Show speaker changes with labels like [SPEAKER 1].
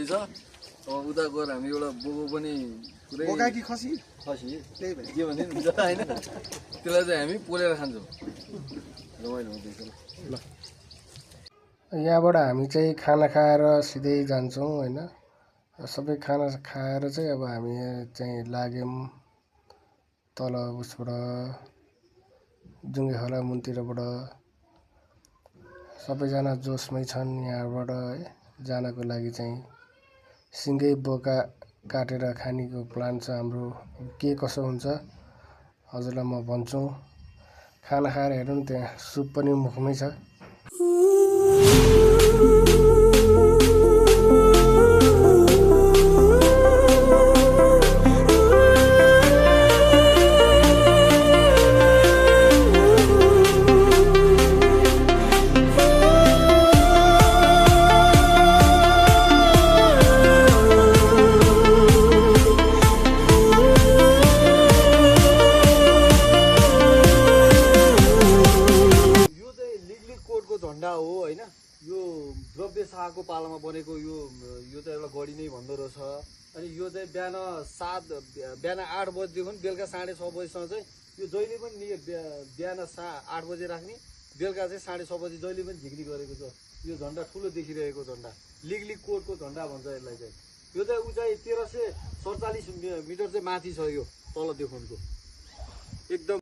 [SPEAKER 1] छ अब उता गएर हामी एउटा बोको पनि पुरै
[SPEAKER 2] बोका कि खसी
[SPEAKER 1] खसी
[SPEAKER 2] त्यही भएर
[SPEAKER 1] के भन्ने हुन्छ हैन त्यसलाई चाहिँ हामी पोलेर खान्छौँ रमाइलो हुँदैछ ल
[SPEAKER 3] यहाँबाट हामी चाहिँ खाना खाएर सिधै जान्छौँ होइन सबै खाना खाएर चाहिँ अब हामी चाहिँ लाग्यौँ तल उसबाट जुङ्गे खोला मुनतिरबाट सबैजना जोसमै छन् यहाँबाट है जानको लागि चाहिँ सिँगै बोका काटेर खानेको प्लान छ हाम्रो के कसो हुन्छ हजुरलाई म भन्छु खाना खाएर हेरौँ त्यहाँ सुप पनि मुखमै छ
[SPEAKER 1] झन्डा हो हैन यो द्रव्य शाहको पालामा बनेको यो चाहिँ एउटा गढी नै भन्दो रहेछ अनि यो चाहिँ बिहान 8 बजेदेखि बेलुका 6:30 बजेसम्म चाहिँ यो जहिले पनि बिहान 8 बजे राख्ने बेलुका चाहिँ 6:30 बजे जहिले पनि झिक्री गरेको छ यो झन्डा ठुलो देखिरहेको झन्डा लिगली कोडको झन्डा भन्छ यसलाई चाहिँ यो चाहिँ उचाइ 1347 मिटर चाहिँ माथि छ यो तल देखुनको एकदम